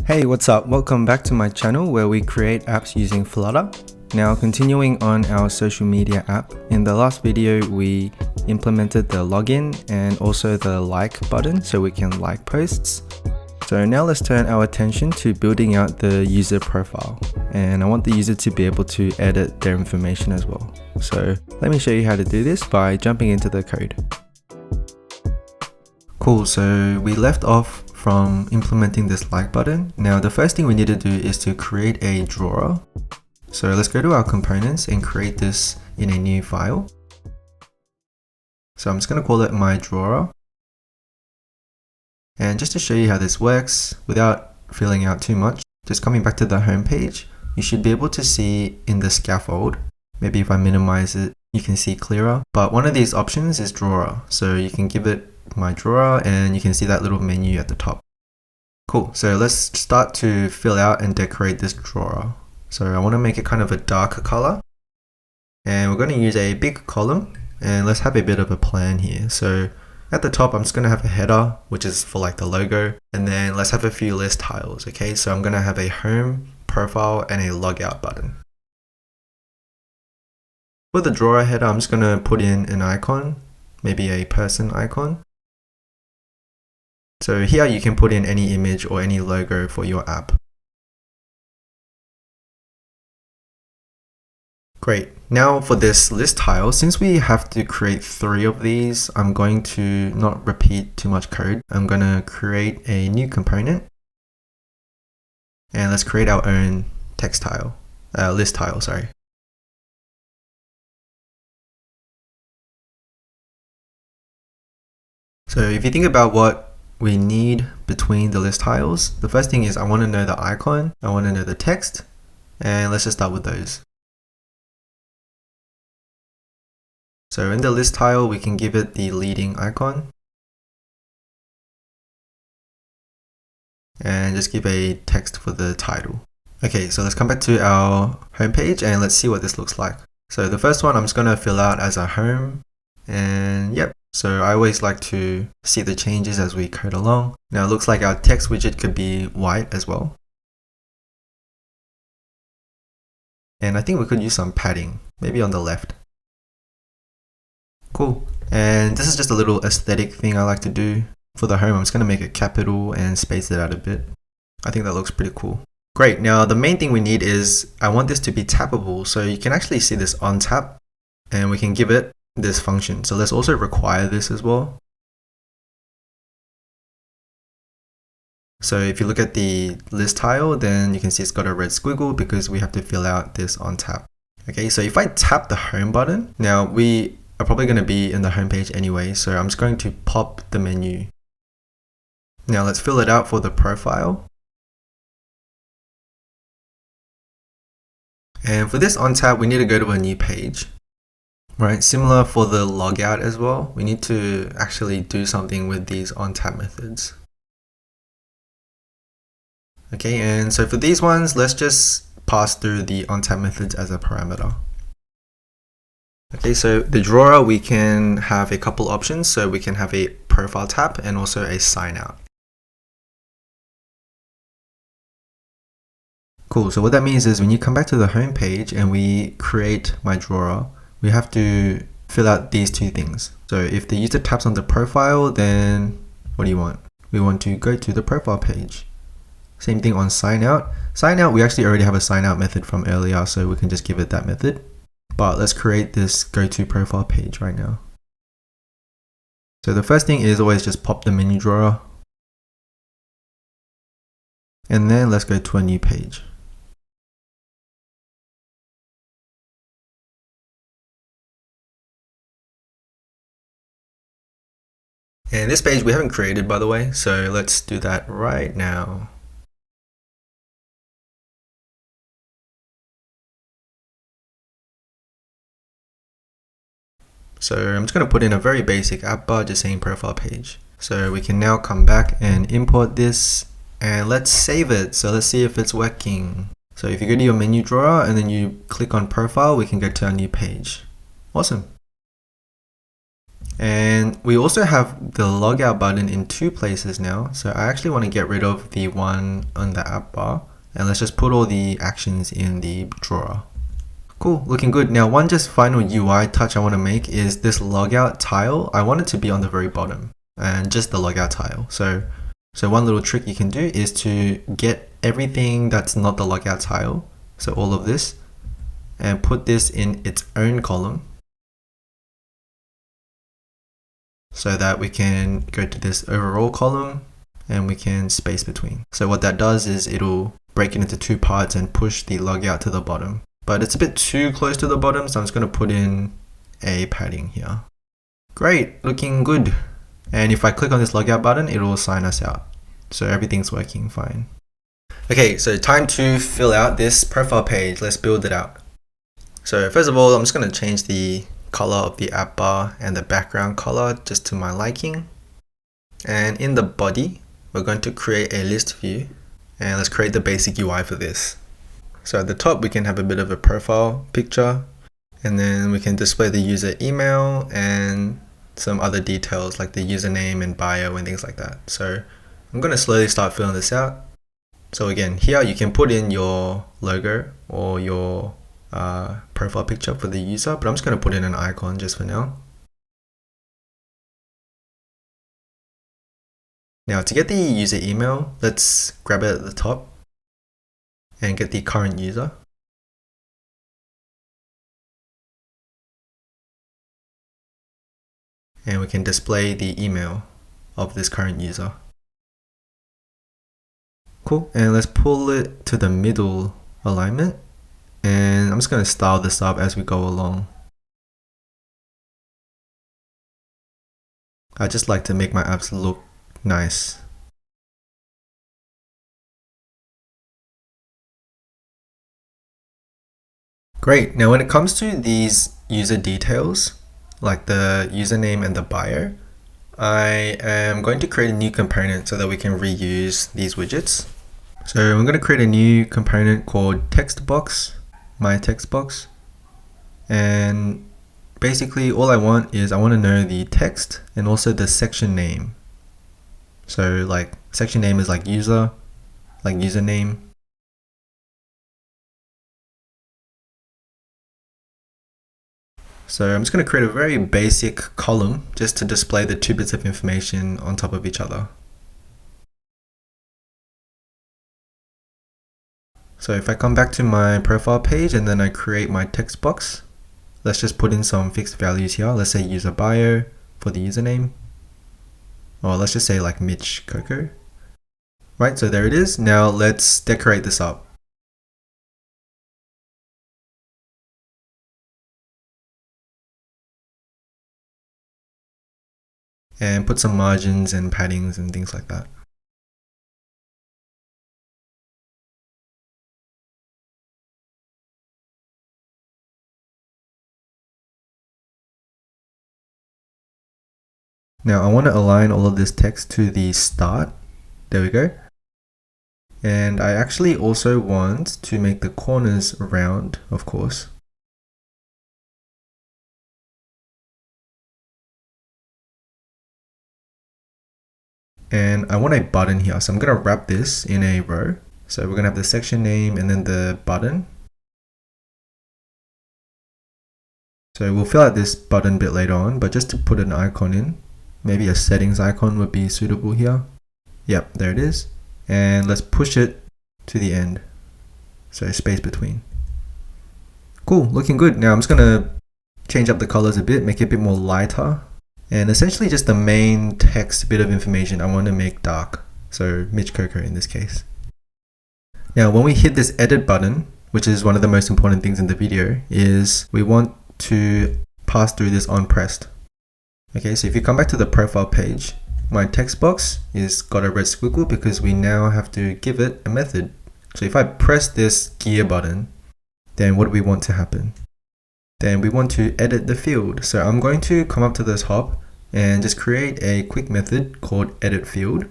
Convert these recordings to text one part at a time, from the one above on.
Hey, what's up? Welcome back to my channel where we create apps using Flutter. Now, continuing on our social media app, in the last video we implemented the login and also the like button so we can like posts. So now let's turn our attention to building out the user profile, and I want the user to be able to edit their information as well. So let me show you how to do this by jumping into the code. Cool, so we left off from implementing this like button. Now the first thing we need to do is to create a drawer. So let's go to our components and create this in a new file. So I'm just going to call it my drawer. And just to show you how this works without filling out too much, just coming back to the home page, you should be able to see in the scaffold, maybe if I minimize it, you can see clearer. But one of these options is drawer. So you can give it my drawer and you can see that little menu at the top. Cool, so let's start to fill out and decorate this drawer. So I want to make it kind of a darker color, and we're going to use a big column, and let's have a bit of a plan here. So at the top I'm just going to have a header, which is for like the logo, and then let's have a few list tiles. Okay, so I'm going to have a home, profile, and a logout button. For the drawer header, I'm just going to put in an icon, maybe a person icon. So here you can put in any image or any logo for your app. Great. Now for this list tile, since we have to create 3 of these, I'm going to not repeat too much code. I'm going to create a new component. And let's create our own text tile, list tile, sorry. So if you think about what we need between the list tiles, the first thing is I want to know the icon, I want to know the text, and let's just start with those. So in the list tile, we can give it the leading icon and just give a text for the title. Okay, so let's come back to our homepage and let's see what this looks like. So the first one I'm just going to fill out as a home, and yep. So I always like to see the changes as we code along. Now it looks like our text widget could be white as well. And I think we could use some padding, maybe on the left. Cool. And this is just a little aesthetic thing I like to do. For the home, I'm just going to make it capital and space it out a bit. I think that looks pretty cool. Great. Now the main thing we need is I want this to be tappable. So you can actually see this on tap, and we can give it this function. So let's also require this as well. So if you look at the list tile, then you can see it's got a red squiggle because we have to fill out this on tap. Okay, so if I tap the home button, now we are probably going to be in the home page anyway, so I'm just going to pop the menu. Now let's fill it out for the profile. And for this on tap, we need to go to a new page. Right, similar for the logout as well. We need to actually do something with these on tap methods. Okay, and so for these ones, let's just pass through the on tap methods as a parameter. Okay, so the drawer, we can have a couple options. So we can have a profile tap and also a sign out. Cool, so what that means is when you come back to the home page and we create my drawer, we have to fill out these 2 things. So if the user taps on the profile, then what do you want? We want to go to the profile page. Same thing on sign out. Sign out, we actually already have a sign out method from earlier, so we can just give it that method. But let's create this go to profile page right now. So the first thing is always just pop the menu drawer. And then let's go to a new page. And this page we haven't created, by the way, so let's do that right now. So I'm just going to put in a very basic app bar just saying profile page. So we can now come back and import this and let's save it. So let's see if it's working. So if you go to your menu drawer and then you click on profile, we can go to our new page. Awesome. And we also have the logout button in two places now. So I actually want to get rid of the one on the app bar, and let's just put all the actions in the drawer. Cool, looking good. Now one just final UI touch I want to make is this logout tile. I want it to be on the very bottom and just the logout tile. So one little trick you can do is to get everything that's not the logout tile, so all of this, and put this in its own column so that we can go to this overall column and we can space between. So what that does is it'll break it into two parts and push the logout to the bottom. But it's a bit too close to the bottom, so I'm just going to put in a padding here. Great, looking good. And if I click on this logout button, it will sign us out. So everything's working fine. Okay, so time to fill out this profile page. Let's build it out. So first of all, I'm just going to change the color of the app bar and the background color just to my liking. And in the body, we're going to create a list view. And let's create the basic UI for this. So at the top, we can have a bit of a profile picture, and then we can display the user email and some other details like the username and bio and things like that. So I'm going to slowly start filling this out. So again, here you can put in your logo or your profile picture for the user, but I'm just going to put in an icon just for now. Now to get the user email, let's grab it at the top and get the current user. And we can display the email of this current user. Cool, and let's pull it to the middle alignment. And I'm just going to style this up as we go along. I just like to make my apps look nice. Great, now when it comes to these user details, like the username and the bio, I am going to create a new component so that we can reuse these widgets. So I'm going to create a new component called text box, my text box. And basically all I want to know the text and also the section name. So like section name is like user, like username. So I'm just going to create a very basic column just to display the two bits of information on top of each other. So if I come back to my profile page and then I create my text box, let's just put in some fixed values here. Let's say user bio for the username. Or let's just say like Mitch Coco. Right, so there it is. Now let's decorate this up. And put some margins and paddings and things like that. Now I want to align all of this text to the start. There we go. And I actually also want to make the corners round, of course. And I want a button here, so I'm going to wrap this in a row. So we're going to have the section name and then the button. So we'll fill out this button bit later on, but just to put an icon in, maybe a settings icon would be suitable here. Yep, there it is. And let's push it to the end. So space between. Cool, looking good. Now I'm just going to change up the colors a bit, make it a bit more lighter. And essentially just the main text bit of information I want to make dark. So Mitch Coco in this case. Now when we hit this edit button, which is one of the most important things in the video, is we want to pass through this on pressed. Okay, so if you come back to the profile page, my text box is got a red squiggle because we now have to give it a method. So if I press this gear button, then what do we want to happen? Then we want to edit the field. So I'm going to come up to this hop and just create a quick method called edit field.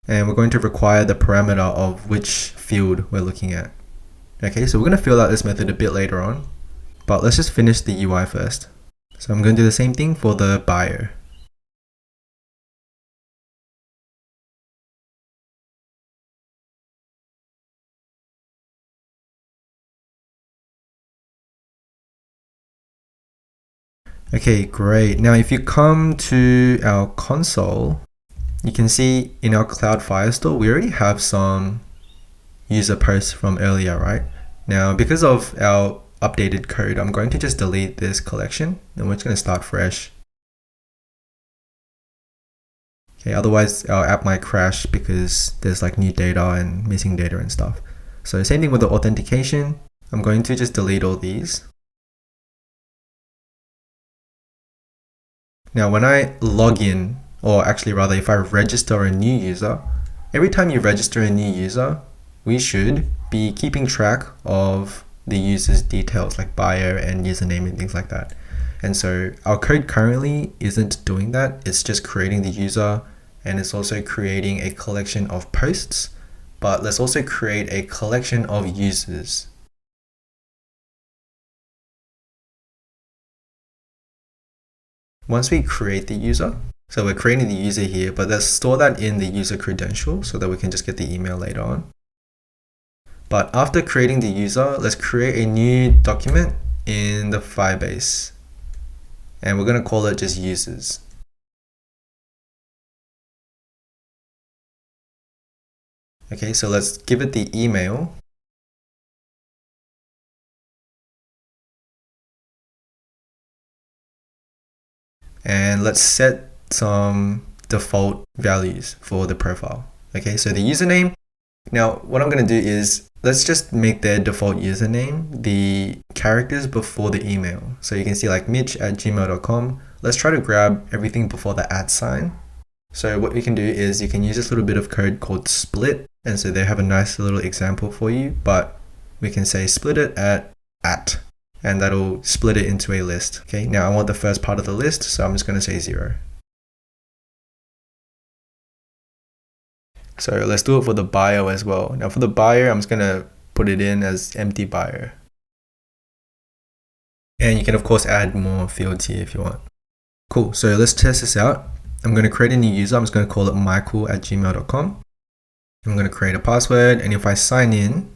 And we're going to require the parameter of which field we're looking at. Okay, so we're going to fill out this method a bit later on. But let's just finish the UI first. So I'm going to do the same thing for the buyer. Okay, great. Now if you come to our console, you can see in our Cloud Firestore, we already have some user posts from earlier, right? Now, because of our updated code, I'm going to just delete this collection and we're just going to start fresh. Okay, otherwise our app might crash because there's like new data and missing data and stuff. So same thing with the authentication. I'm going to just delete all these. Now, when I log in, or actually rather if I register a new user, every time you register a new user, we should be keeping track of the user's details like buyer and username and things like that. And so our code currently isn't doing that. It's just creating the user and it's also creating a collection of posts, but let's also create a collection of users. Once we create the user, so we're creating the user here, but let's store that in the user credential so that we can just get the email later on. But after creating the user, let's create a new document in the Firebase. And we're going to call it just users. Okay, so let's give it the email. And let's set some default values for the profile. Okay, so the username. Now, what I'm going to do is let's just make their default username the characters before the email. So you can see like mitch@gmail.com. Let's try to grab everything before the @ sign. So what we can do is you can use this little bit of code called split. And so they have a nice little example for you, but we can say split it at, and that'll split it into a list. Okay, now I want the first part of the list, so I'm just going to say 0. So let's do it for the bio as well. Now for the buyer, I'm just going to put it in as empty buyer. And you can of course add more fields here if you want. Cool, so let's test this out. I'm going to create a new user. I'm just going to call it michael@gmail.com. I'm going to create a password, and if I sign in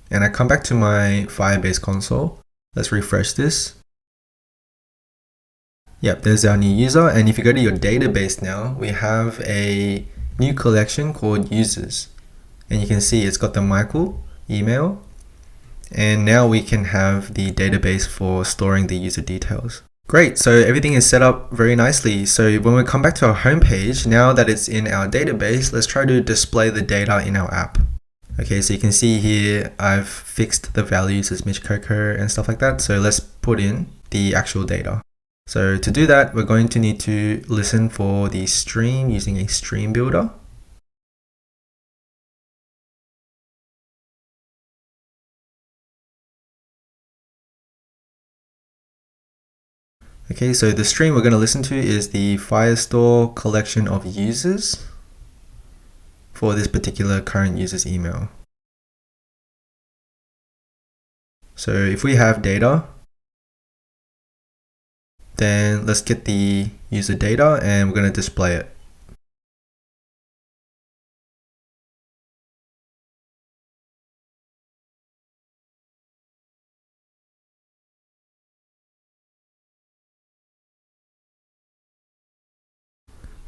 and I come back to my Firebase console, let's refresh this. Yep, there's our new user. And if you go to your database now, we have a new collection called users. And you can see it's got the Michael email. And now we can have the database for storing the user details. Great, so everything is set up very nicely. So when we come back to our home page, now that it's in our database, let's try to display the data in our app. Okay, so you can see here, I've fixed the values as Mitch Coco and stuff like that. So let's put in the actual data. So to do that, we're going to need to listen for the stream using a stream builder. Okay, so the stream we're going to listen to is the Firestore collection of users for this particular current user's email. So if we have data, then let's get the user data and we're going to display it.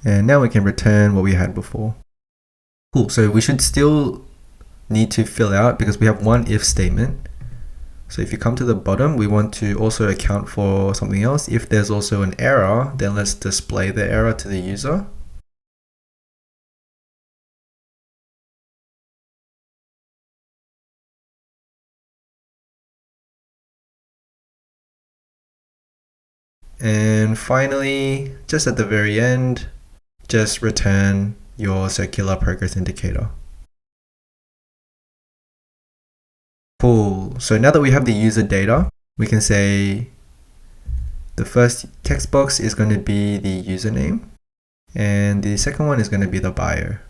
And now we can return what we had before. Cool, so we should still need to fill out because we have one if statement. So if you come to the bottom, we want to also account for something else. If there's also an error, then let's display the error to the user. And finally, just at the very end, just return your circular progress indicator. Cool. So now that we have the user data, we can say the first text box is going to be the username and the second one is going to be the buyer.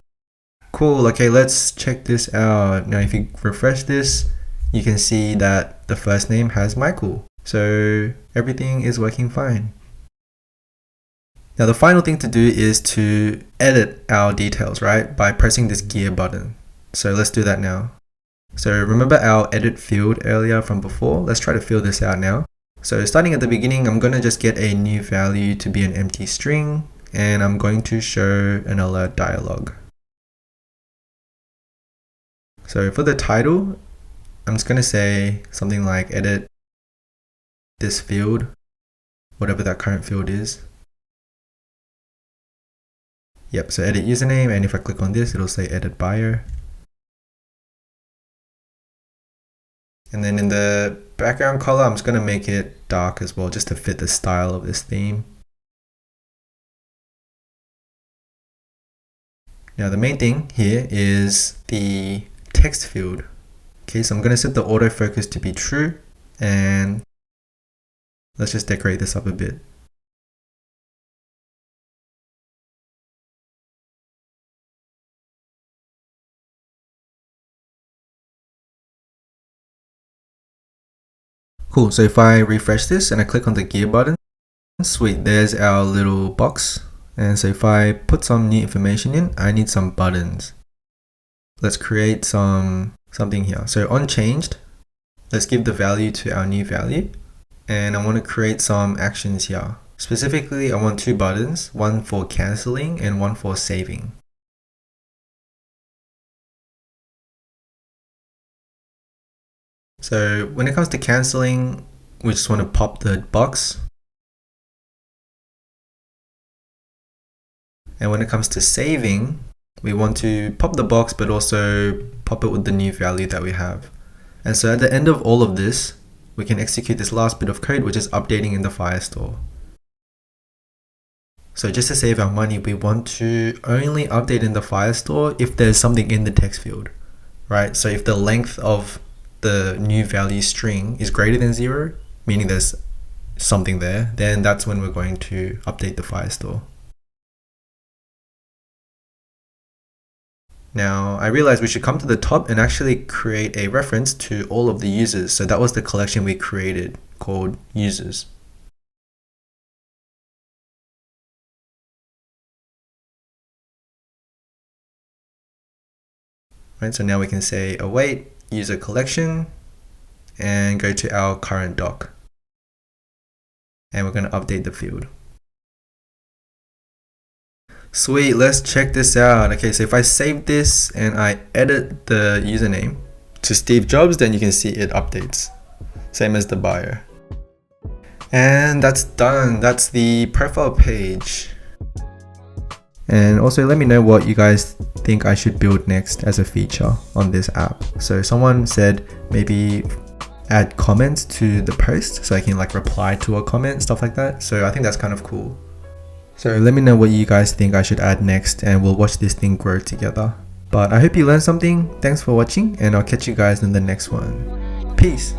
Cool. Okay, let's check this out. Now, if you refresh this, you can see that the first name has Michael. So everything is working fine. Now the final thing to do is to edit our details, right? By pressing this gear button. So let's do that now. So remember our edit field earlier from before? Let's try to fill this out now. So starting at the beginning, I'm going to just get a new value to be an empty string, and I'm going to show an alert dialog. So for the title, I'm just going to say something like edit this field, whatever that current field is. Yep, so edit username, and if I click on this, it'll say edit bio. And then in the background color, I'm just going to make it dark as well, just to fit the style of this theme. Now the main thing here is the text field. Okay, so I'm going to set the autofocus to be true, and let's just decorate this up a bit. Cool, so if I refresh this and I click on the gear button, sweet, there's our little box. And so if I put some new information in, I need some buttons. Let's create something here. So on changed, let's give the value to our new value. And I want to create some actions here. Specifically, I want two buttons, one for canceling and one for saving. So when it comes to canceling, we just want to pop the box. And when it comes to saving, we want to pop the box, but also pop it with the new value that we have. And so at the end of all of this, we can execute this last bit of code, which is updating in the Firestore. So just to save our money, we want to only update in the Firestore if there's something in the text field, right? So if the length of the new value string is greater than 0, meaning there's something there, then that's when we're going to update the Firestore. Now, I realized we should come to the top and actually create a reference to all of the users. So that was the collection we created called users. Right, so now we can say await user collection and go to our current doc. And we're going to update the field. Sweet, let's check this out. Okay, so if I save this and I edit the username to Steve Jobs, then you can see it updates. Same as the bio. And that's done. That's the profile page. And also let me know what you guys think I should build next as a feature on this app. So someone said maybe add comments to the post so I can like reply to a comment, stuff like that. So I think that's kind of cool. So let me know what you guys think I should add next, and we'll watch this thing grow together. But I hope you learned something. Thanks for watching, and I'll catch you guys in the next one. Peace!